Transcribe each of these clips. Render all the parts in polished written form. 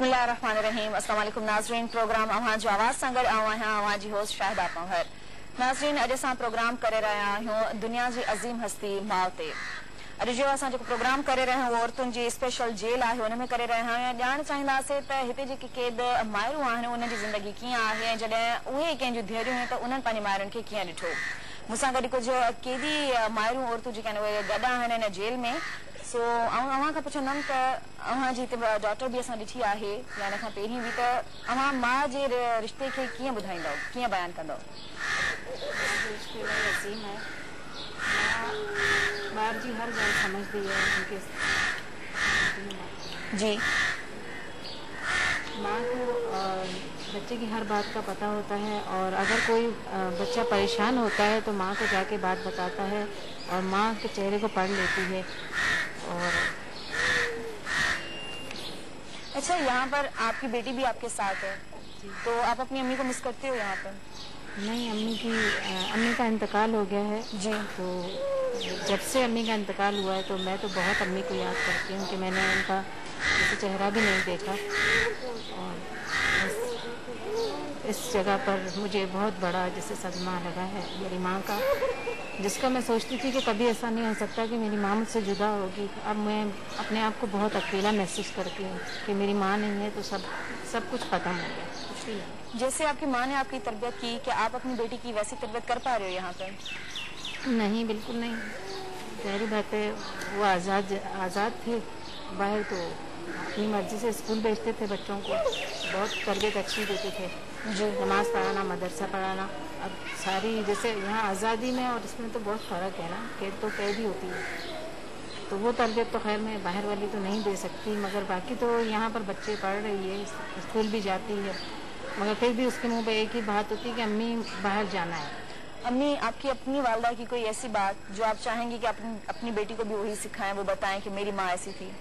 बिस्मिल्लाहिर्रहमानिर्रहीम। अस्सलाम वालेकुम नाज़रीन। प्रोग्राम अवां जो आवाज़ सां गॾु अवां जी होस्ट शाहिदा पंवर। नाज़रीन, अॼु असां प्रोग्राम करे रहिया आहियूं दुनिया जी अज़ीम हस्ती माउ ते। अॼु जो असां जेको प्रोग्राम करे रहिया आहियूं औरतुनि जी स्पेशल जेल आहे हुन में करे रहिया आहियूं। ॼाण चाहींदासीं त हिते जेके क़ैद माइरूं आहिनि उन्हनि जी ज़िंदगी कीअं आहे ऐं जॾहिं उहे कंहिं जूं धीअरूं आहिनि त उन्हनि पंहिंजी माइरुनि खे कीअं ॾिठो। मूंसां गॾु कुझु क़ैदी माइरूं औरतूं जेके आहिनि उहे गॾु आहिनि हिन जेल में। सो अवां खां पुछंदमि त अवां जी हिते डॉटर बि असां ॾिठी आहे या हिन खां पहिरीं बि, त अवां माउ जे रिश्ते खे कीअं ॿुधाईंदव, कीअं बयानु कंदव? रिश्ते अजीम है। माँ जी हर ॻाल्हि समझदी है उनके जी। माँ को बच्चे की हर बात का पता होता है और अगर कोई बच्चा परेशान होता है तो माँ को जाके बात बताता है और माँ के चेहरे को पढ़ लेती है। और अच्छा, यहाँ पर आपकी बेटी भी आपके साथ है, तो आप अपनी अम्मी को मिस करते हो यहाँ पर? नहीं, अम्मी का इंतकाल हो गया है जी। तो जब से अम्मी का इंतकाल हुआ है तो मैं तो बहुत अम्मी को याद करती हूँ कि मैंने उनका जैसे चेहरा भी नहीं देखा। और इस जगह पर मुझे बहुत बड़ा जैसे सदमा लगा है मेरी माँ का, जिसका मैं सोचती थी कि कभी ऐसा नहीं हो सकता कि मेरी माँ मुझसे जुदा होगी। अब मैं अपने आप को बहुत अकेला महसूस करती हूँ कि मेरी माँ नहीं है तो सब कुछ खत्म हो गया, कुछ भी नहीं। जैसे आपकी माँ ने आपकी तरबियत की, क्या आप अपनी बेटी की वैसी तरबियत कर पा रहे हो यहाँ पर? नहीं, बिल्कुल नहीं। ज़ाहिर बात है वो आज़ाद थे बाहर, तो अपनी मर्जी से स्कूल भेजते थे बच्चों को, बहुत तरबियत अच्छी देते थे जी। नमाज़ पढ़ाना, मदरसा पढ़ाना। अब सारी जैसे यहाँ आज़ादी में और इसमें तो बहुत फ़र्क है ना, कैद तो कैद ही होती है, तो वो तरबियत तो खैर मैं बाहर वाली तो नहीं दे सकती, मगर बाकी तो यहाँ पर बच्चे पढ़ रही है, स्कूल भी जाती है, मगर फिर भी उसके मुँह पे एक ही बात होती है कि अम्मी बाहर जाना है। अम्मी, आपकी अपनी वालदा की कोई ऐसी बात जो आप चाहेंगी कि अपनी बेटी को भी वही सिखाएं, वो बताएं कि मेरी माँ ऐसी थी?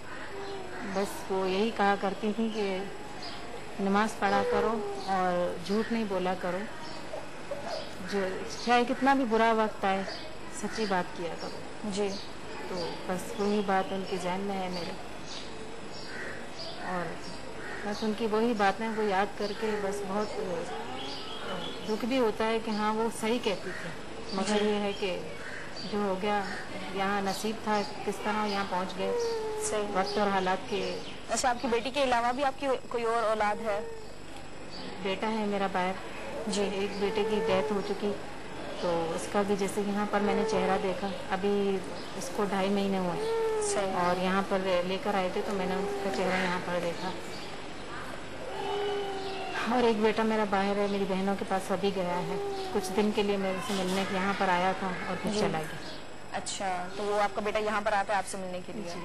बस वो यही कहा करती थी कि नमाज पढ़ा करो और झूठ नहीं बोला करो, जो चाहे कितना भी बुरा वक्त आए सच्ची बात किया करो। जी। तो बस वही बात उनके ज़हन में है मेरे, और बस उनकी वही बातें को याद करके बस बहुत दुख भी होता है कि हाँ वो सही कहती थी, मगर ये है कि जो हो गया यहाँ नसीब था, किस तरह यहाँ पहुँच गए सही वक्त और हालात के। अच्छा, आपकी बेटी के अलावा भी आपकी कोई और औलाद है? बेटा है मेरा बाहर जी। एक बेटे की डेथ हो चुकी, तो उसका भी जैसे यहाँ पर मैंने चेहरा देखा, अभी इसको 2.5 महीने हुए सही। और यहाँ पर लेकर आए थे तो मैंने उसका चेहरा यहाँ पर देखा। और एक बेटा मेरा बाहर है, मेरी बहनों के पास अभी गया है, कुछ दिन के लिए मेरे से मिलने के यहाँ पर आया था और फिर चला गया। अच्छा, तो वो आपका बेटा यहाँ पर आता है आपसे मिलने के लिए?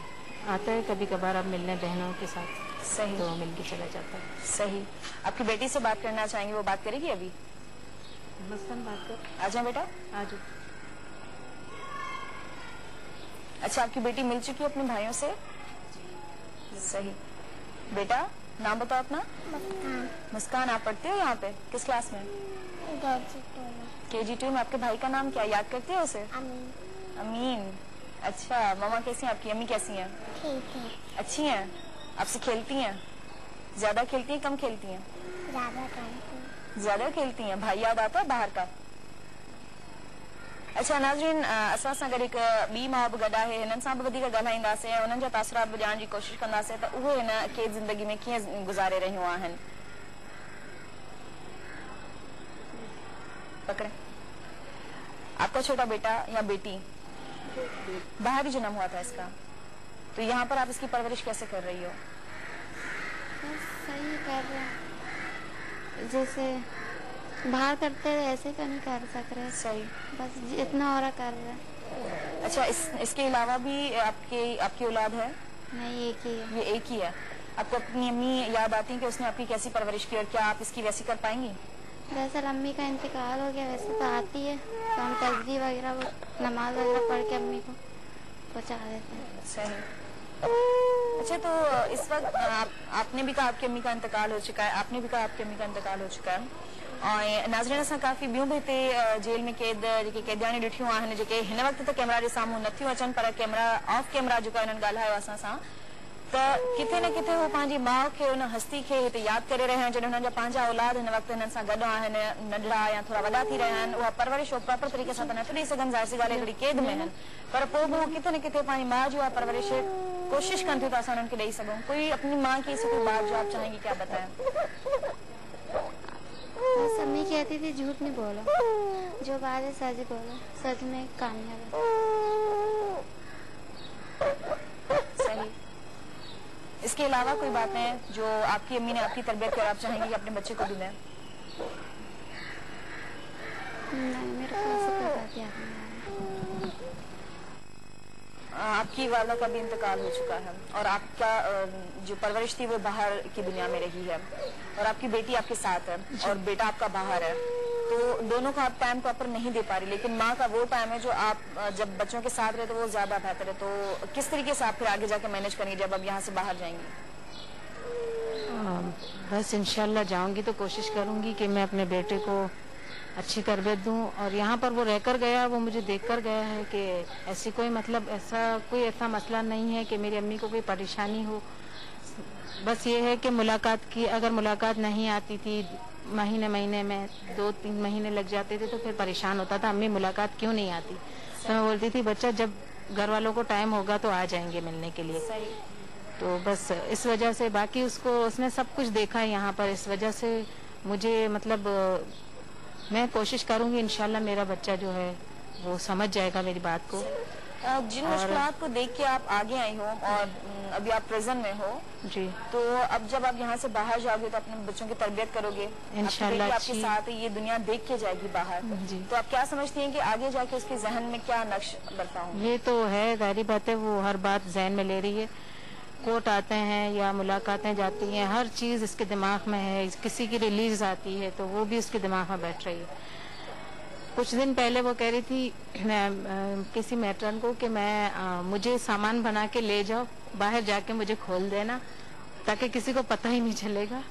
आता है कभी कभार अब मिलने बहनों के साथ, सही। तो मिल के चला जाता है। सही। आपकी बेटी से बात करना चाहेंगे, वो बात करेगी अभी? मस्तन बात कर। आ जाओ बेटा। आ जाओ। अच्छा, आपकी बेटी मिल चुकी है अपने भाइयों से? सही। बेटा, नाम बताओ अपना। मुस्कान। मुस्कान, आप पढ़ते हो यहाँ पे? किस क्लास में? KG2 में। आपके भाई का नाम क्या, याद करते हो उसे? अमीन। अमीन। अच्छा, मामा कैसी हैं आपकी, अम्मी कैसी हैं? ठीक है। अच्छी हैं? आपसे खेलती हैं? ज्यादा खेलती हैं, कम खेलती हैं? ज़्यादा करती। ज्यादा खेलती हैं। भाई याद आता है बाहर का? अच्छा नाज़रीन, असां सां गॾु हिकु ॿी माउ बि गॾु आहे, हिननि सां बि वधीक ॻाल्हाईंदासीं ऐं उन्हनि जा तासुरात बि ॼाणण जी कोशिशि कंदासीं त उहे हिन क़ैद ज़िंदगी में कीअं गुज़ारे रहियूं आहिनि। पकड़े। आपका छोटा बेटा या बेटी बाहर ही जन्म हुआ था इसका, तो यहाँ पर आप इसकी परवरिश कैसे कर रही हो? सही कर रहे, जैसे बाहर करते ऐसे तो नहीं कर सक रहे। सही। बस जितना हो रहा कर रहे। अच्छा, इसके अलावा भी आपकी औलाद है? नहीं, एक ही है। ये एक ही है। आपको अपनी अम्मी याद आती है कि उसने आपकी कैसी परवरिश की, और क्या आप इसकी वैसी कर पाएंगी? दरअसल अम्मी का इंतकाल हो गया, वैसे तो आती है, तो हम तस्बीह वगैरह नमाज वगैरह पढ़ के अम्मी को पहुँचा देते हैं। सही। अच्छा, तो इस वक्त आपने भी कहा आपकी अम्मी का इंतकाल हो चुका है, आपने भी कहा आपकी अम्मी का इंतकाल हो चुका है, और नाज़रीन असां काफ़ी ॿियूं बि हिते जेल में क़ैद जेके क़ैदियानी ॾिठियूं आहिनि, जेके हिन वक़्त त कैमरा जे साम्हूं नथियूं अचनि, पर कैमरा ऑफ कैमरा जेको हिननि ॻाल्हायो असां सां, त किथे न किथे हो पंहिंजी माउ खे उन हस्ती खे हिते यादि करे रहिया आहिनि जॾहिं हुननि जा पंहिंजा औलाद हिन वक़्तु हिननि सां गॾु आहिनि, नंढड़ा या थोरा वॾा थी रहिया आहिनि, उहा परवरिश प्रॉपर तरीक़े सां त नथी ॾेई सघनि, ज़ाहिर सी ॻाल्हि हिकिड़ी क़ैद में आहिनि, पर पोइ बि किथे न किथे पंहिंजी माउ जी उहा परवरिश कोशिश कनि थियूं त असां उन्हनि खे ॾेई सघूं। कोई अपनी माँ की ऐसी कोई बात जो आप चाहेंगी क्या बताएं? बस अम्मी कहती थी झूठ नहीं बोलो, जो बात है सच बोलो, सच में कामयाब है। सही। इसके अलावा कोई बातें जो आपकी अम्मी ने आपकी तरबियत की और आप चाहेंगे कि अपने बच्चे को भी दें? नहीं, मेरे को ऐसे कोई बात याद नहीं आ रही। आपकी वाला का भी इंतकाल हो चुका है और आपका जो परवरिश थी वो बाहर की दुनिया में रही है और आपकी बेटी आपके साथ है और बेटा आपका बाहर है, तो दोनों का आप टाइम प्रॉपर नहीं दे पा रही, लेकिन माँ का वो टाइम है जो आप जब बच्चों के साथ रहे तो वो ज्यादा बेहतर है। तो किस तरीके से आप फिर आगे जाके मैनेज करेंगे जब आप यहाँ से बाहर जाएंगी? बस इंशाल्लाह जाऊंगी तो कोशिश करूंगी कि मैं अपने बेटे को अच्छी तरबियत दूं, और यहाँ पर वो रहकर गया, वो मुझे देखकर गया है कि ऐसी कोई मतलब ऐसा मसला नहीं है कि मेरी अम्मी को कोई परेशानी हो। बस ये है कि मुलाकात की, अगर मुलाकात नहीं आती थी महीने में 2-3 महीने लग जाते थे तो फिर परेशान होता था, अम्मी मुलाकात क्यों नहीं आती। तो मैं बोलती थी बच्चा जब घर वालों को टाइम होगा तो आ जाएंगे मिलने के लिए। तो बस इस वजह से, बाकी उसने सब कुछ देखा है यहाँ पर, इस वजह से मुझे मतलब मैं कोशिश करूंगी इंशाल्लाह मेरा बच्चा जो है वो समझ जाएगा मेरी बात को। जिन मुश्किलात को देख के आप आगे आई हो और अभी आप प्रेजेंट में हो जी, तो अब जब आप यहाँ से बाहर जाओगे तो अपने बच्चों की तरबियत करोगे, इंशाल्लाह आपके साथ ये दुनिया देख के जाएगी बाहर जी। तो आप क्या समझती हैं कि आगे जाके उसके जहन में क्या नक्श बरपा होंगे? ये तो है, जाहिर बात है, वो हर बात जहन में ले रही है, कोर्ट आते हैं या मुलाकातें जाती हैं, हर चीज इसके दिमाग में है, किसी की रिलीज आती है तो वो भी उसके दिमाग में बैठ रही है। कुछ दिन पहले वो कह रही थी किसी मैट्रन को कि मुझे सामान बना के ले जाओ, बाहर जाके मुझे खोल देना ताकि किसी को पता ही नहीं चलेगा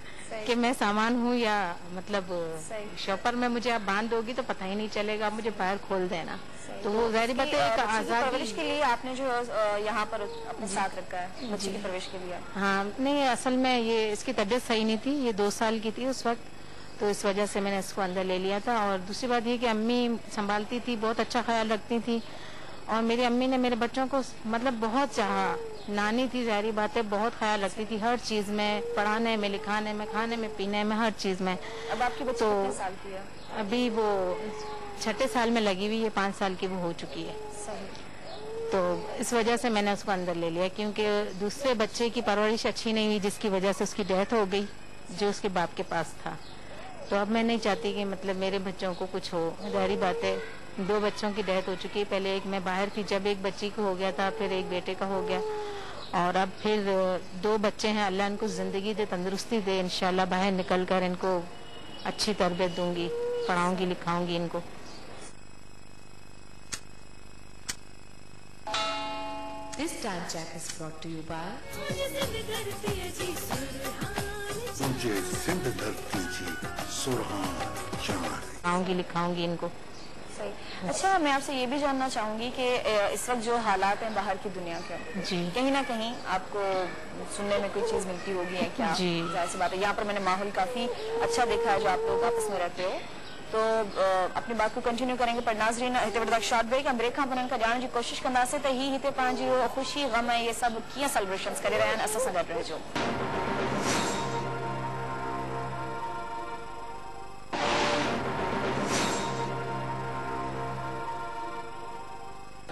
कि मैं सामान हूँ, या मतलब शॉपर में मुझे आप बांध दोगी तो पता ही नहीं चलेगा, मुझे बाहर खोल देना। तो वो जाहिर बात है एक आजादी परवरिश के लिए आपने जो यहाँ पर अपने साथ रखा है बच्चे की परवरिश के लिए। हाँ, नहीं असल में ये इसकी तबीयत सही नहीं थी, ये 2 साल की थी उस वक्त, तो इस वजह से मैंने इसको अंदर ले लिया था। और दूसरी बात ये कि अम्मी संभालती थी, बहुत अच्छा ख्याल रखती थी, और मेरी अम्मी ने मेरे बच्चों को मतलब बहुत चाहा, नानी थी जाहिर बात है, बहुत ख्याल रखती थी हर चीज में, पढ़ाने में, लिखाने में, खाने में, पीने में, हर चीज में। अब आपकी बच्ची कितने साल की है? अभी वो 6ठे साल में लगी हुई है, 5 साल की वो हो चुकी है। तो इस वजह से मैंने उसको अंदर ले लिया, क्योंकि दूसरे बच्चे की परवरिश अच्छी नहीं हुई जिसकी वजह से उसकी डेथ हो गई जो उसके बाप के पास था। तो अब मैं नहीं चाहती कि मतलब मेरे बच्चों को कुछ हो, जाहिर बात है 2 बच्चों की डेथ हो चुकी है, पहले एक मैं बाहर थी जब एक बच्ची को हो गया था, फिर एक बेटे का हो गया, और अब फिर 2 बच्चे हैं। अल्लाह इनको जिंदगी दे, तंदुरुस्ती दे, इंशाल्लाह बाहर निकल कर इनको अच्छी तरबियत दूंगी, पढ़ाऊंगी, लिखाऊंगी इनको। This time check is brought to you by मुझे सिंध धरती जी सुरहान चांद। पढ़ाऊंगी, लिखाऊंगी इनको। सही। अच्छा, मैं आपसे ये भी जानना चाहूंगी कि इस वक्त जो हालात हैं बाहर की दुनिया के, जी, कहीं ना कहीं आपको सुनने में कोई चीज मिलती होगी है क्या? जी, जाहिर सी बात है, यहाँ पर मैंने माहौल काफी अच्छा देखा है जो आप लोग आपस में रहते हो, तो अपनी बात को कंटिन्यू करेंगे। पर नाज़रीन, हिते वटि शॉर्ट ब्रेक, हम ब्रेक खां पोइ खां ॼाणण जी कोशिश कंदासीं त ही हिते पंहिंजी ख़ुशी, गम ऐं इहे सभु कीअं सेलिब्रेशन्स करे रहिया आहिनि। असां सां गॾु रहिजो।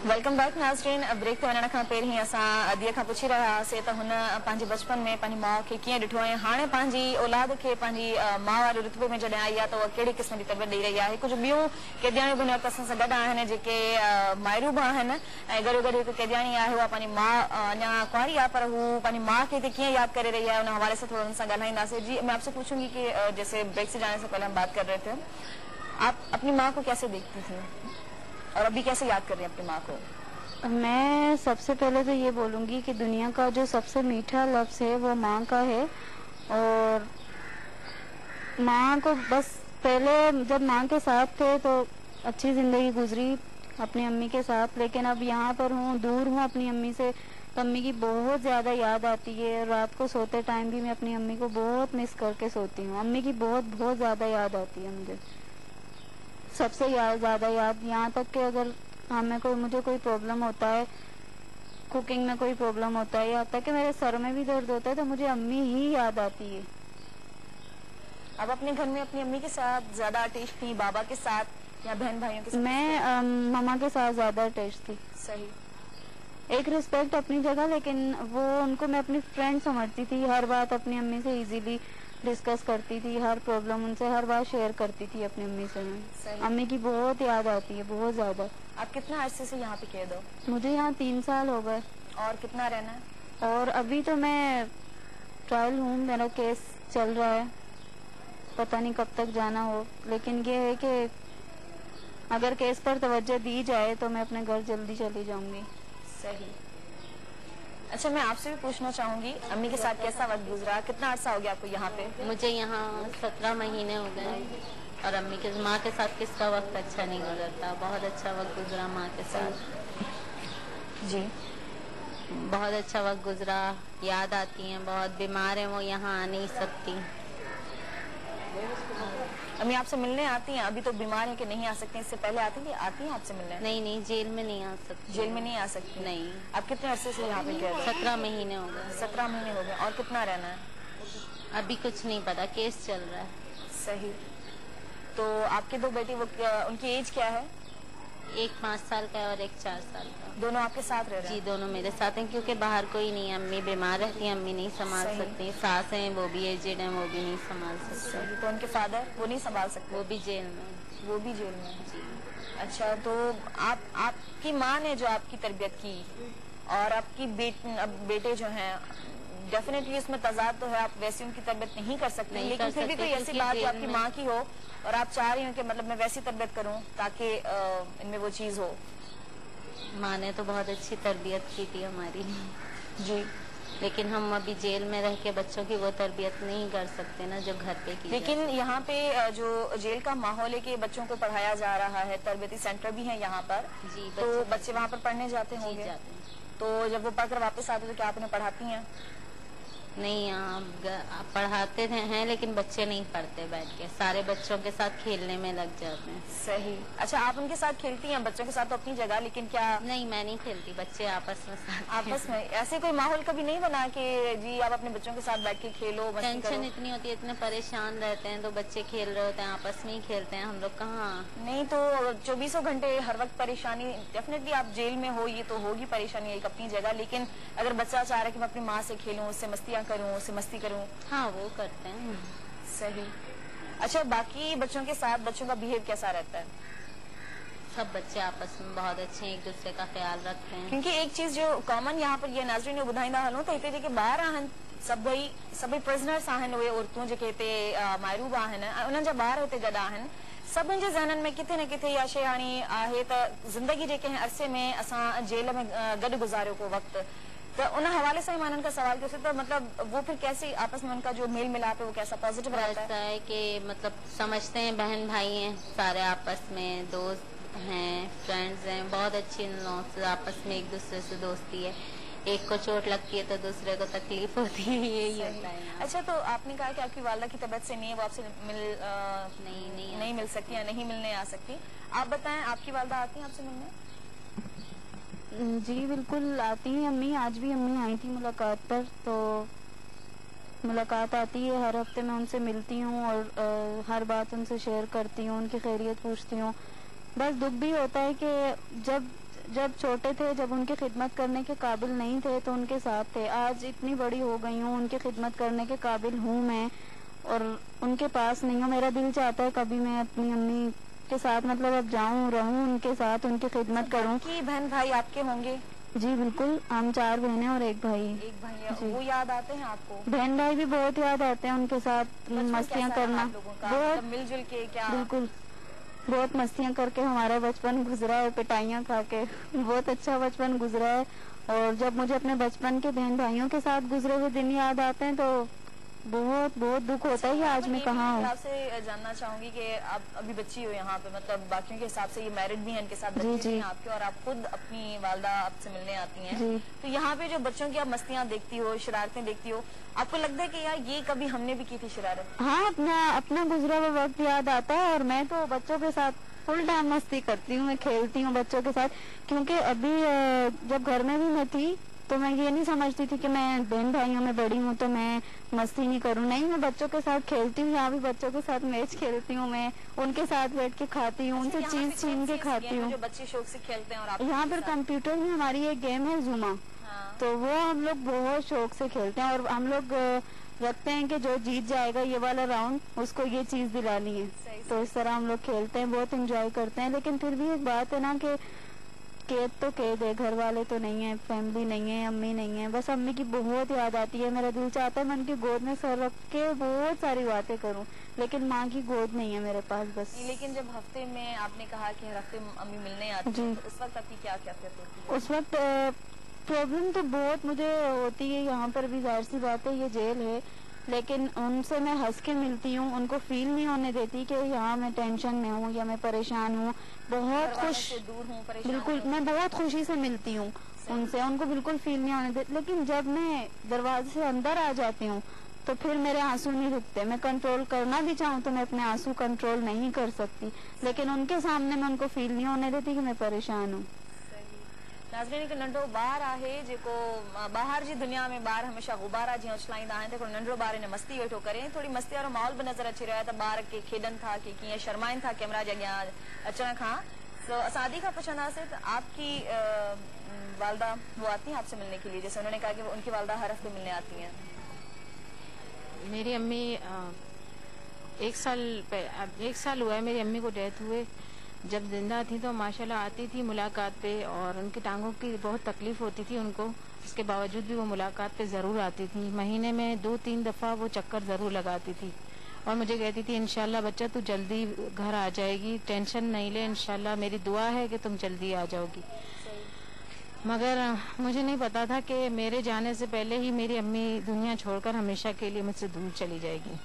वेलकम बैक नाज़रीन। ब्रेक ते वञण खां पहिरीं असां धीअ खां पुछी रहिया हुआसीं त हुन पंहिंजे बचपन में पंहिंजी माउ खे कीअं ॾिठो ऐं हाणे पंहिंजी औलाद खे पंहिंजी माउ वारे रुतबे में जॾहिं आई आहे त उहा कहिड़ी क़िस्म जी तरबियत ॾेई रही आहे। कुझु ॿियूं कैदियाणियूं बि हिन वक़्तु असां सां गॾु आहिनि जेके माइरूं बि आहिनि, ऐं गॾो गॾु हिकु कैदियाणी आहे, उहा पंहिंजी माउ अञा कुंवारी आहे पर हू पंहिंजी माउ खे हिते कीअं यादि करे रही है, उन हवाले से थोड़ा उनसे ॻाल्हाईंदासीं। जी, मैं आपसे पूछूंगी कि जैसे ब्रेक से जाने से पहले हम बात कर रहे थे, आप अपनी माँ को कैसे देखती थी और अभी कैसे याद कर रही हैं अपनी माँ को? मैं सबसे पहले तो ये बोलूँगी कि दुनिया का जो सबसे मीठा लफ्ज़ है वो माँ का है, और माँ को बस पहले जब माँ के साथ थे तो अच्छी ज़िंदगी गुजरी अपनी अम्मी के साथ, लेकिन अब यहाँ पर हूँ, दूर हूँ अपनी अम्मी से, تو امی کی بہت زیادہ یاد آتی ہے. رات کو سوتے ٹائم بھی میں اپنی امی کو بہت مس کر کے سوتی ہوں. امی کی بہت زیادہ یاد آتی ہے مجھے, سب سے زیادہ یاد. یہاں تک کہ اگر مجھے کوئی پرابلم ہوتا ہے, کوکنگ میں کوئی پرابلم ہوتا ہے, یہاں تک کہ میرے سر میں بھی درد ہوتا ہے, تو مجھے امی ہی یاد آتی ہے. اب اپنے گھر میں اپنی امی کے ساتھ زیادہ اٹیچ تھی, بابا کے ساتھ یا بہن بھائیوں کے ساتھ؟ میں ماما کے ساتھ زیادہ اٹیچ تھی. صحیح. ایک رسپیکٹ اپنی جگہ, لیکن ان کو میں اپنی فرینڈ سمجھتی تھی. ہر بات اپنی امی سے ایزیلی ڈسکس کرتی تھی, ہر پرابلم ان سے ہر بات شیئر کرتی تھی اپنی امی سے. میں امی کی بہت یاد آتی ہے, بہت زیادہ. آپ کتنا عرصے سے یہاں پہ قید ہو؟ مجھے یہاں 3 سال ہو گئے. اور کتنا رہنا ہے؟ اور ابھی تو میں ٹرائل ہوں, میرا کیس چل رہا ہے, پتہ نہیں کب تک جانا ہو. لیکن یہ ہے کہ اگر کیس پر توجہ دی جائے تو میں اپنے گھر جلدی چلی جاؤں گی. صحیح. اچھا, میں آپ سے بھی پوچھنا چاہوں گی, امی کے ساتھ کیسا وقت گزرا, کتنا عرصہ ہو گیا آپ کو یہاں پہ؟ مجھے یہاں 17 مہینے ہو گئے, اور امی کے ماں کے ساتھ کس کا وقت اچھا نہیں گزرتا. بہت اچھا وقت گزرا ماں کے ساتھ. جی, بہت اچھا وقت گزرا. یاد آتی ہیں, بہت بیمار ہیں وہ, یہاں آ نہیں سکتی. امی آپ سے ملنے آتی ہیں؟ ابھی تو بیمار ہیں کہ نہیں آ سکتی, اس سے پہلے آتی ہیں آپ سے ملنے؟ نہیں, جیل میں نہیں آ سکتی. جیل میں نہیں آ سکتی؟ نہیں. آپ کتنے عرصے سے یہاں پہ قید ہیں؟ 17 مہینے ہو گئے. 17 مہینے ہو گئے. اور کتنا رہنا ہے؟ ابھی کچھ نہیں پتا, کیس چل رہا ہے. صحیح. تو آپ کے 2 بیٹی, ان کی ایج کیا ہے؟ ایک 5 سال کا ہے اور ایک 4 سال کا. دونوں آپ کے ساتھ رہ رہے ہیں؟ جی, دونوں میرے ساتھ ہیں, کیونکہ باہر کوئی نہیں ہے. امی بیمار رہتی ہیں, امی نہیں سنبھال سکتی. ساس ہیں, وہ بھی ایجڈ ہیں, وہ بھی نہیں سنبھال سکتے. تو ان کے فادر, وہ نہیں سنبھال سکتے؟ وہ بھی جیل میں. وہ بھی جیل میں. جی. اچھا, تو آپ کی ماں نے جو آپ کی تربیت کی, اور آپ کی بیٹے جو ہیں, ڈیفینیٹلی اس میں تضاد تو ہے. آپ ویسی ان کی تربیت نہیں کر سکتے, لیکن پھر بھی کوئی ایسی بات جو آپ کی ماں کی ہو اور آپ چاہ رہی ہوں کہ مطلب میں ویسی تربیت کروں تاکہ ان میں وہ چیز ہو. ماں نے تو بہت اچھی تربیت کی تھی ہماری. جی. لیکن ہم ابھی جیل میں رہ کے بچوں کی وہ تربیت نہیں کر سکتے نا جو گھر پہ کی. لیکن یہاں پہ جو جیل کا ماحول ہے کہ بچوں کو پڑھایا جا رہا ہے, تربیتی سینٹر بھی ہیں یہاں پر. جی, تو بچے وہاں پر پڑھنے جاتے ہوں گے. تو جب وہ پڑھ کر واپس آتے تو کیا آپ انہیں پڑھاتی ہیں؟ نہیں, پڑھاتے ہیں, لیکن بچے نہیں پڑھتے بیٹھ کے. سارے بچوں کے ساتھ کھیلنے میں لگ جاتے ہیں. صحیح. اچھا, آپ ان کے ساتھ کھیلتی ہیں؟ بچوں کے ساتھ تو اپنی جگہ, لیکن کیا؟ نہیں, میں نہیں کھیلتی. بچے آپس میں ایسے کوئی ماحول کبھی نہیں بنا کہ جی آپ اپنے بچوں کے ساتھ بیٹھ کے کھیلو, ٹینشن اتنی ہوتی ہے, اتنے پریشان رہتے ہیں, تو بچے کھیل رہے ہوتے ہیں, آپس میں ہی کھیلتے ہیں. ہم لوگ کہاں. نہیں تو 24 گھنٹے ہر وقت پریشانی, ڈیفینیٹلی آپ جیل میں ہو, یہ تو ہوگی پریشانی ایک اپنی جگہ, لیکن اگر بچہ چاہ رہا ہے کہ میں اپنی ماں سے کھیلوں, اس سے مستیاں کروں, اس سے مستی کروں. ہاں, وہ کرتے ہیں. صحیح. اچھا, باقی بچوں کے ساتھ بچوں کا بیہیو کیسا رہتا ہے؟ سب بچے آپس میں بہت اچھے ہیں, ایک دوسرے کا خیال رکھتے ہیں. کیونکہ ایک چیز جو کامن یہاں پر یہ ناظرین نے بدھائیں ہوں تو کہ باہر آہن سبھی پرزنرز آہن ہوئے, عورتوں جو کہتے مائروب آہن, انہوں جب باہر ہوتے جد آہن, سب جو ذہنن میں کتنے نہ کتنے یا شیانی آہے تو زندگی جو کہ عرصے میں اساں جیل میں گڈ گزارو کو وقت, تو ان حوالے سے مانن کا سوال کیسے, تو مطلب وہ پھر کیسے آپس میں ان کا جو میل ملاپ ہے وہ کیسا پازیٹیو رہتا ہے؟ ایسا ہے کہ مطلب سمجھتے ہیں بہن بھائی ہیں سارے, آپس میں دوست ہیں, فرینڈز ہیں, بہت اچھی ان لوگوں سے آپس میں ایک دوسرے سے دوستی ہے. ایک کو چوٹ لگتی ہے تو دوسرے کو تکلیف ہوتی ہے, یہی ہوتا ہے. اچھا, تو آپ نے کہا کہ آپ کی والدہ کی طبیعت سے نہیں ہے, وہ آپ سے نہیں مل سکتی یا نہیں ملنے آ سکتی. آپ بتائیں, آپ کی والدہ آتی ہیں آپ سے ملنے؟ جی بالکل آتی ہیں امی, آج بھی امی آئی تھی ملاقات پر, تو ملاقات آتی ہے, ہر ہفتے میں ان سے ملتی ہوں اور ہر بات ان سے شیئر کرتی ہوں, ان کی خیریت پوچھتی ہوں. بس دکھ بھی ہوتا ہے کہ جب چھوٹے تھے, جب ان کی خدمت کرنے کے قابل نہیں تھے تو ان کے ساتھ تھے. آج اتنی بڑی ہو گئی ہوں, ان کی خدمت کرنے کے قابل ہوں میں, اور ان کے پاس نہیں ہوں. میرا دل چاہتا ہے کبھی میں اپنی امی کے ساتھ مطلب اب جاؤں, رہوں ان کے ساتھ, ان کی خدمت کروں. کہ بہن بھائی آپ کے ہوں گے؟ جی بالکل, ہم 4 بہنیں اور 1 بھائی. وہ یاد آتے ہیں آپ کو؟ بہن بھائی بھی بہت یاد آتے ہیں, ان کے ساتھ مستیاں کرنا, بہت مل جل کے. کیا بالکل, بہت مستیاں کر کے ہمارا بچپن گزرا ہے, پٹائیاں کھا کے بہت اچھا بچپن گزرا ہے. اور جب مجھے اپنے بچپن کے بہن بھائیوں کے ساتھ گزرے ہوئے دن یاد آتے ہیں تو बहुत बहुत दुख होता है कि आज मैं कहाँ हूँ। आपसे जानना चाहूंगी कि आप अभी बच्ची हो यहाँ पे, मतलब बाकियों के हिसाब से ये मैरिड भी हैं, इनके साथ बच्चे भी हैं आपके, और आप खुद अपनी वालदा आपसे मिलने आती हैं, तो यहाँ पे जो बच्चों की आप मस्तियाँ देखती हो, शरारतें देखती हो, आपको लगता है कि यार ये कभी हमने भी की थी शरारत? हाँ, अपना गुजरा हुआ वक्त याद आता है, और मैं तो बच्चों के साथ फुल टाइम मस्ती करती हूँ, मैं खेलती हूँ बच्चों के साथ, क्योंकि अभी जब घर में भी मैं थी तो मैं ये नहीं समझती थी कि मैं बहन भाइयों में बड़ी हूँ तो मैं मस्ती नहीं करूँ, नहीं, मैं बच्चों के साथ खेलती हूँ, यहाँ भी बच्चों के साथ मैच खेलती हूँ, मैं उनके साथ बैठ के खाती हूँ, उनसे चीज छीन के खाती हूँ। जो बच्चे शौक से खेलते हैं, और यहाँ पर कंप्यूटर में हमारी एक गेम है जुमा, तो वो हम लोग बहुत शौक से खेलते हैं, और हम लोग रखते हैं कि जो जीत जाएगा ये वाला राउंड उसको ये चीज दिलानी है, तो इस तरह हम लोग खेलते हैं, बहुत एंजॉय करते हैं। लेकिन फिर भी एक बात है ना कि कैद तो कैद है, घर वाले तो नहीं है, फैमिली नहीं है, अम्मी नहीं है, बस अम्मी की बहुत याद आती है, मेरा दिल चाहता है मैं उनकी गोद में सर रख के बहुत सारी बातें करूं, लेकिन माँ की गोद नहीं है मेरे पास बस। लेकिन जब हफ्ते में आपने कहा कि हर हफ्ते अम्मी मिलने आती है, तो उस वक्त आपकी क्या कैफियत होती है? उस वक्त प्रॉब्लम तो बहुत मुझे होती है, यहाँ पर भी जाहिर सी बात है ये जेल है, लेकिन उनसे मैं हंस के मिलती हूँ, उनको फील नहीं होने देती कि यहाँ मैं टेंशन में हूँ या मैं परेशान हूँ, बहुत खुश, बिल्कुल मैं बहुत खुशी से मिलती हूँ उनसे, उनको बिल्कुल फील नहीं होने देती। लेकिन जब मैं दरवाजे से अंदर आ जाती हूँ तो फिर मेरे आंसू नहीं रुकते, मैं कंट्रोल करना भी चाहूँ तो मैं अपने आंसू कंट्रोल नहीं कर सकती, लेकिन उनके सामने मैं उनको फील नहीं होने देती कि मैं परेशान हूँ। नाज़रीन, हिकु नंढो ॿारु आहे जेको ॿाहिरि जी दुनिया में ॿार हमेशह गुब्बारा जीअं उछलाईंदा आहिनि, त हिकिड़ो नंढो ॿारु हिन मस्ती वेठो करे, थोड़ी मस्ती वारो माहौल बि नज़र अची रहियो आहे, त ॿार के खेॾनि था, के कीअं शर्माइनि था कैमरा जे अॻियां अचण खां। तो असां आदि खां पुछंदासीं त आपकी वालदा वो आती हैं आपसे मिलने के लिए, जैसे उन्होंने कहा कि उनकी वालदा हर हफ्ते मिलने आती हैं? मेरी अम्मी एक साल हुआ है मेरी अम्मी को डेथ हुए, जब जिंदा थी तो माशाल्लाह आती थी मुलाकात पे, और उनकी टांगों की बहुत तकलीफ होती थी उनको, इसके बावजूद भी वो मुलाकात पे ज़रूर आती थी, महीने में 2-3 दफ़ा वो चक्कर ज़रूर लगाती थी, और मुझे कहती थी इंशाल्लाह बच्चा तू जल्दी घर आ जाएगी, टेंशन नहीं ले, इंशाल्लाह मेरी दुआ है कि तुम जल्दी आ जाओगी। मगर मुझे नहीं पता था कि मेरे जाने से पहले ही मेरी अम्मी दुनिया छोड़कर हमेशा के लिए मुझसे दूर चली जाएगी,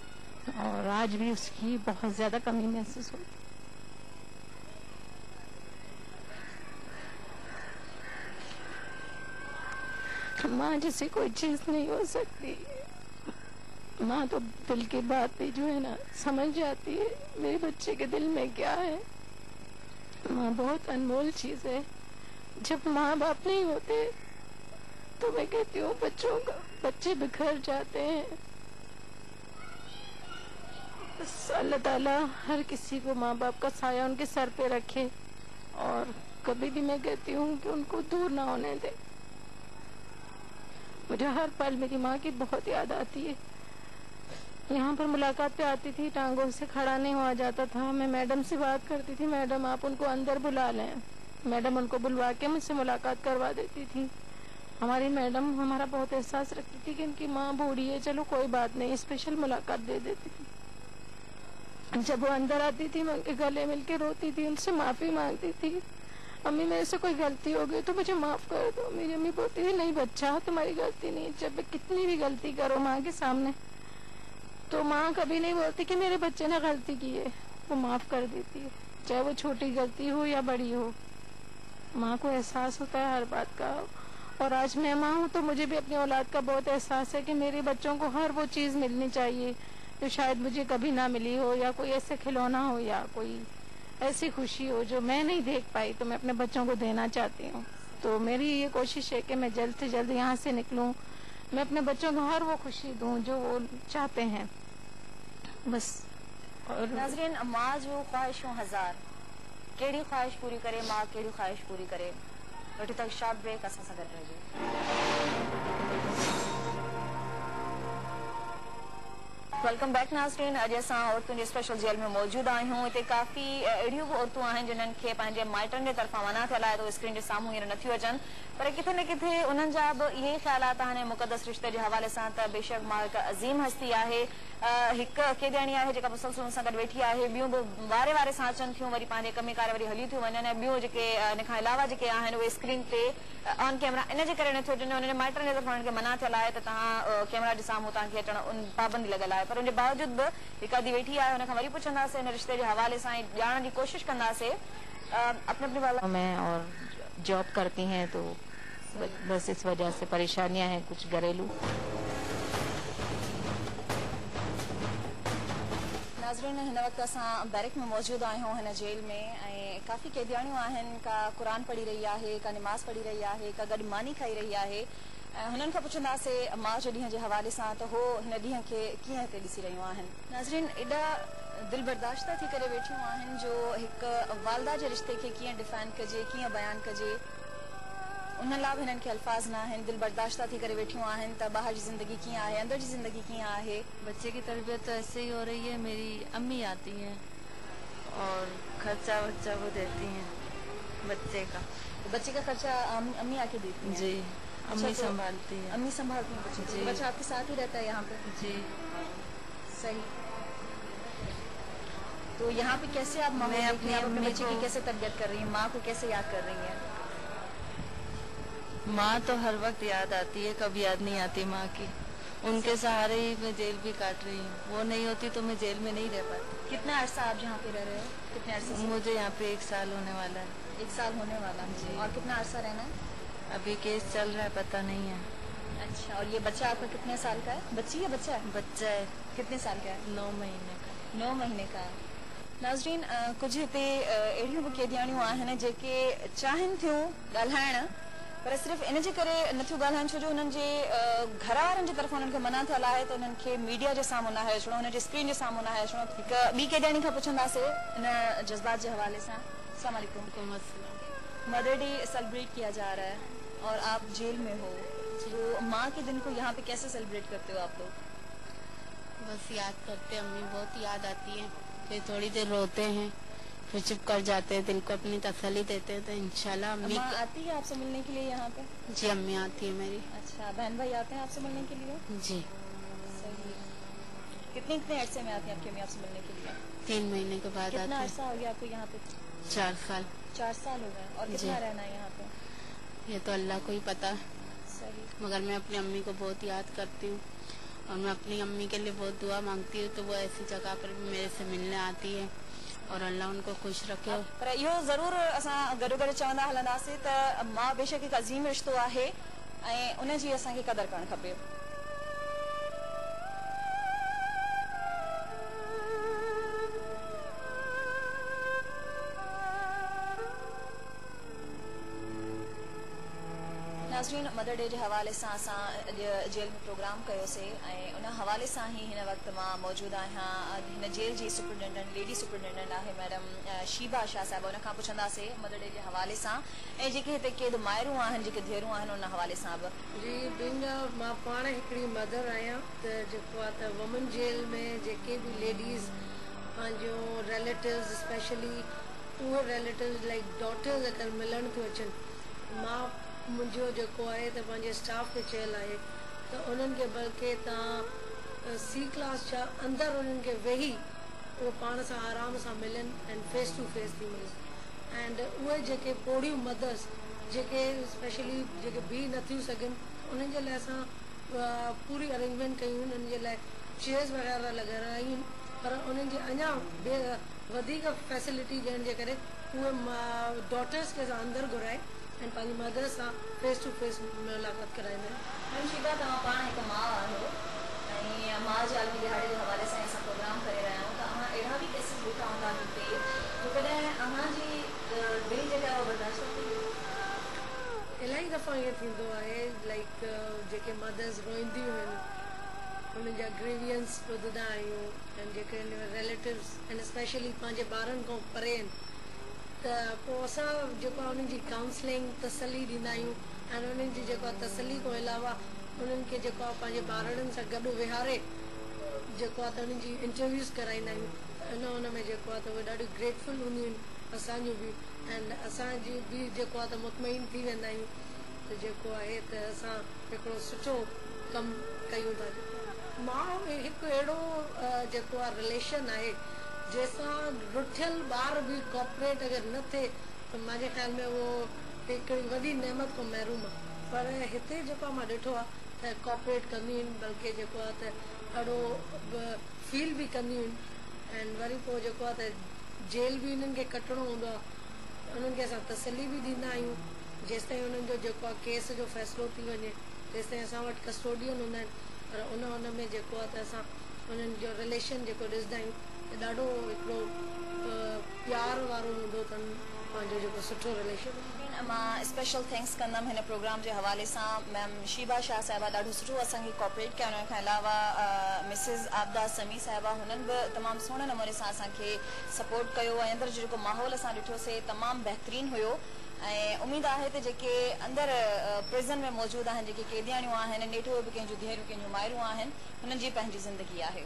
और आज भी उसकी बहुत ज़्यादा कमी महसूस होती। माँ जैसे कोई चीज नहीं हो सकती, माँ तो दिल की बात भी जो है ना समझ जाती है मेरे बच्चे के दिल में क्या है। माँ बहुत अनमोल चीज है, जब माँ बाप नहीं होते तो मैं कहती हूँ बच्चे बिखर जाते हैं। बस अल्लाह ताला हर किसी को माँ बाप का साया उनके सर पे रखे, और कभी भी मैं कहती हूँ कि उनको दूर ना होने दे। मुझे हर पल मेरी माँ की बहुत याद आती है। यहाँ पर मुलाकात पे आती थी, टांगों से खड़ा नहीं हुआ जाता था, मैं मैडम से बात करती थी, मैडम आप उनको अंदर बुला लें, मैडम उनको बुलवा के मुझसे मुलाकात करवा देती थी। हमारी मैडम हमारा बहुत एहसास रखती थी कि इनकी माँ बूढ़ी है, चलो कोई बात नहीं, स्पेशल मुलाकात दे देती थी। जब वो अंदर आती थी मैं उनके गले मिल के रोती थी, उनसे माफी मांगती थी, अम्मी मेरे से कोई गलती हो गई तो मुझे माफ कर दो। मेरी अम्मी बोलती थी नहीं बच्चा तुम्हारी गलती नहीं, जब कितनी भी गलती करो माँ के सामने तो माँ कभी नहीं बोलती कि मेरे बच्चे ने गलती की है, वो माफ कर देती है, चाहे वो छोटी गलती हो या बड़ी हो। माँ को एहसास होता है हर बात का, और आज मैं माँ हूँ तो मुझे भी अपनी औलाद का बहुत एहसास है कि मेरे बच्चों को हर वो चीज मिलनी चाहिए जो शायद मुझे कभी ना मिली हो, या कोई ऐसे खिलौना हो या कोई ऐसी खुशी हो जो मैं नहीं देख पाई, तो मैं अपने बच्चों को देना चाहती हूँ। तो मेरी ये कोशिश है कि मैं जल्द से जल्द यहाँ से निकलूँ, मैं अपने बच्चों को हर वो खुशी दूँ जो वो चाहते हैं बस। और नाज़रीन, माँ जो ख्वाहिशों हजार, केड़ी ख्वाहिश पूरी करे माँ, केड़ी ख्वाहिश पूरी करे। वठी तक शॉर्ट ब्रेक, असां सां गॾु रहिजो। वेलकम बैक नाज़रीन, अॼु असां औरतुनि जी स्पेशल जेल में मौजूद आहियूं। हिते काफ़ी अहिड़ियूं बि औरतूं आहिनि जिन्हनि खे पंहिंजे माइटनि जे तरफ़ां मना थियल आहे, तो स्क्रीन जे साम्हूं हींअर नथियूं अचनि, पर किथे न किथे उन्हनि जा बि इहे ख़्यालात आहिनि मुक़दस रिश्ते जे हवाले सां त बेशक मां हिकु अज़ीम हस्ती आहे, हिकु केॾाणी आहे जेका मुसलसल सां गॾु वेठी आहे, ॿियूं बि वारे वारे सां अचनि थियूं, वरी पंहिंजे कम कार वरी हली थियूं वञनि, ऐं ॿियूं जेके इन खां अलावा जेके आहिनि उहे स्क्रीन ते ऑन कैमरा इन जे करे नथियूं अचनि, उन्हनि जे माइटनि जे तरफ़ां उन्हनि खे मना थियल आहे त तव्हां कैमरा जे साम्हूं तव्हांखे अचणु पाबंदी लॻल आहे, पर उन जे बावजूद बि हिकु आधी वेठी आहे, हुन खां वरी पुछंदासीं हिन रिश्ते जे हवाले सां ॼाणण जी कोशिशि कंदासीं। अपने अपनी वाला में और जॉब करती हैं तो बस इस वजह से परेशानियां हैं कुछ घरेलू। नाज़रीन, हिन वक़्तु असां बैरक में मौजूद आहियूं हिन जेल में, ऐं काफ़ी कैदियाणियूं आहिनि, का क़ुरान पढ़ी रही आहे, का नमाज़ पढ़ी रही आहे, का गॾु मानी खाई रही आहे। हुननि खां पुछंदासीं माउ जे ॾींहं जे हवाले सां त हो हिन ॾींहं खे कीअं हिते ॾिसी रहियूं आहिनि। नाज़रीन, एॾा दिलि बर्दाश्त थी करे वेठियूं आहिनि जो हिकु वालदा जे रिश्ते खे कीअं डिफाइन कजे, कीअं बयानु कजे, उन लाइ बि हिननि खे अल्फाज़ न आहिनि। दिलि बर्दाश्त थी करे वेठियूं आहिनि त ॿाहिरि जी ज़िंदगी कीअं आहे, अंदर जी ज़िंदगी कीअं आहे। बच्चे की तरबियत तो ऐसे ही हो रही है, मेरी अम्मी आती हैं और खर्चा वर्चा वो देती हैं बच्चे का। तो बच्चे का खर्चा अम्मी आके देती हैं? जी, अम्मी तो संभालती है। अम्मी संभालती हैं बच्चे? जी। बच्चा आपके साथ ही रहता है यहाँ पे? जी। सही। तो यहाँ पे कैसे आप माँ मैं अपनी अपने अम्मी बच्चे की को- कैसे तरबियत कर रही हैं, माँ को कैसे याद कर रही हैं? माँ तो हर वक्त याद आती है, कभी याद नहीं आती माँ की। उनके सहारे ही मैं जेल भी काट रही हूँ, वो नहीं होती तो मैं जेल में नहीं रह पाती। कितना अरसा आप यहाँ पे रह रहे हो? कितने अरसे से? मुझे यहाँ पे 1 साल होने वाला है। 1 साल होने वाला है। जी। और कितना अरसा रहना है? अभी केस चल रहा है, पता नहीं है। अच्छा, और ये बच्चा आपका कितने साल का है? बच्ची या बच्चा है? बच्चा है कितने साल का है? 9 महीने का। 9 महीने का है। नाज़रीन, कुछ हिते अहिड़ियूं बि कैदियाणियूं आहिनि जेके चाहिनि थियूं ॻाल्हाइण, पर सिर्फ़ु इन जे करे नथियूं ॻाल्हाइनि छो जो हुननि जे घर वारनि जी तरफ़ां हुननि खे मना थियल आहे त हुननि खे मीडिया जे साम्हूं न आहे अचिणो, हुन जे स्क्रीन जे साम्हूं न आहे अचिणो। हिकु ॿी कैदियाणी खां पुछंदासीं इन जज़्बात जे हवाले सां। अस्सलाम वालेकुम। मदर डे सेलिब्रेट किया जा रहा है और आप जेल में हो, तो माँ के दिन को यहाँ पे कैसे सेलिब्रेट करते हो आप लोग? बस याद करते हैं, अम्मी बहुत याद आती है, फिर थोड़ी देर रोते हैं, फिर चुप कर जाते हैं, दिल को अपनी तसल्ली देते हैं। तो इंशाल्लाह अम्मी माँ आती है आपसे मिलने के लिए यहाँ पे? जी, अम्मी आती है मेरी। अच्छा, बहन भाई आते हैं आपसे मिलने के लिए? जी। सही। कितने कितने अरसे में आती है आपकी अम्मी आपसे मिलने के लिए? 3 महीने के बाद कितना आती है। अरसा हो गया आपको यहाँ पे? 4 साल। 4 साल हो गए। और कितना जी। रहना है यहाँ पे? ये तो अल्लाह को ही पता है, सही। मगर मैं अपनी अम्मी को बहुत याद करती हूँ और मैं अपनी अम्मी के लिए बहुत दुआ मांगती हूँ। तो वो ऐसी जगह पर भी मेरे से मिलने आती है और अल्लाह उनको खुश रखे। पर इहो ज़रूर असां गॾो गॾु चवंदा हलंदासीं त मां बेशक हिकु अज़ीम रिश्तो आहे ऐं उन जी असांखे क़दर करणु खपे। नाज़रीन, मदर डे जे हवाले सां असां अॼु जेल में प्रोग्राम कयोसीं ऐं उन हवाले सां ई हिन वक़्तु मां मौजूदु आहियां। हिन जेल जी सुपरिटेंडेंट, लेडी सुपरिटेंडेंट आहे मैडम शीबा शाह साहिबा, उन खां पुछंदासीं मदर डे जे हवाले सां ऐं जेके हिते क़ैद माइरूं आहिनि, जेके धीअरूं आहिनि, उन हवाले सां बि। जी, मां पाण हिकिड़ी मदर आहियां, त जेको आहे त वुमन जेल में जेके बि लेडीज़ पंहिंजो रिलेटिव्स, स्पेशली उहे रिलेटिव्स लाइक डॉटर्स अगरि मिलण थियूं अचनि, मां मुंहिंजो जेको आहे त पंहिंजे स्टाफ खे चयल आहे त उन्हनि खे बल्कि तव्हां C क्लास छा अंदरि उन्हनि खे वेही उहो पाण सां आराम सां मिलनि ऐं फेस टू फेस थी मिलनि। एंड उहे जेके पोड़ियूं मदर्स जेके स्पेशली जेके बीह नथियूं सघनि, उन्हनि जे लाइ असां पूरी अरेंजमेंट कयूं, उन्हनि जे लाइ चेयर्स वग़ैरह लॻारायूं, पर उन्हनि जे अञा वधीक फैसिलिटी ॾियण जे करे उहे डॉटर्स खे असां अंदरि घुराए ऐं पंहिंजी मदर सां फेस टू फेस मुलाक़ात कराईंदा आहियूं। मैडम शीबा, तव्हां पाण हिकु माउ आहियो ऐं माउ जे आलमी दिहाड़े जे हवाले सां असां प्रोग्राम करे रहिया आहियूं, त अव्हां अहिड़ा बि केसिस ॾिठा हूंदा हिते जो कॾहिं अव्हांजी दिलि जेका आहे उहा बर्दाश्त थी? इलाही दफ़ा ईअं थींदो आहे, लाइक जेके मदर्स रोईंदियूं आहिनि उन्हनि जा ग्रेवियंस ॿुधंदा आहियूं ऐं जेके रिलेटिव्स ऐं स्पेशली पंहिंजे ॿारनि खां परे आहिनि, त पोइ असां जेको आहे उन्हनि जी काउंसलिंग तसली ॾींदा आहियूं ऐं उन्हनि जी जेको आहे तसली खां अलावा उन्हनि खे जेको आहे पंहिंजे ॿारनि सां गॾु विहारे जेको आहे त उन्हनि जी इंटरव्यूज़ कराईंदा आहियूं। उन में जेको आहे त उहे ॾाढियूं ग्रेटफुल हूंदियूं आहिनि असांजूं बि, ऐं असांजी बि जेको आहे त मुतमइन थी वेंदा आहियूं त जेको आहे त असां हिकिड़ो सुठो कमु कयूं था। मां हिकु अहिड़ो जेको आहे रिलेशन आहे जंहिंसां रुठियल ॿार बि कॉपरेट अगरि न थिए त मुंहिंजे ख़्याल में उहो हिकिड़ी वॾी नेमत खां महिरूम आहे। पर हिते जेको मां ॾिठो आहे त कॉपरेट कंदियूं आहिनि, बल्कि जेको आहे त ॾाढो फील बि कंदियूं आहिनि। ऐं वरी पोइ जेको आहे त जेल बि उन्हनि खे कटणो हूंदो आहे, उन्हनि खे असां तसली बि ॾींदा आहियूं जेसि ताईं उन्हनि जो जेको आहे केस जो फ़ैसिलो थी वञे, तेसि ताईं असां वटि कस्टोडियन हूंदा आहिनि। पर उन में जेको आहे त असां उन्हनि जो रिलेशन जेको ॾिसंदा आहियूं त ॾाढो हिकिड़ो प्यार वारो हूंदो अथनि, पंहिंजो जेको सुठो रिलेशन। मां स्पेशल थैंक्स कंदमि हिन प्रोग्राम जे हवाले सां मैम शीबा शाह साहिबा, ॾाढो सुठो असांखे कॉपरेट कयो। उन खां अलावा मिसिस आबदा समी साहिबा, हुननि बि तमामु सुहिणे नमूने सां असांखे सपोर्ट कयो ऐं अंदरि जेको माहौल असां ॾिठोसीं तमामु बहितरीनु हुयो। ऐं उमेदु आहे त जेके अंदरि प्रिज़न में मौजूदु आहिनि, जेके क़ैदियाणियूं आहिनि, नेठि बि कंहिंजूं धीअरूं कंहिंजूं माइरूं आहिनि, हुननि जी पंहिंजी ज़िंदगी आहे।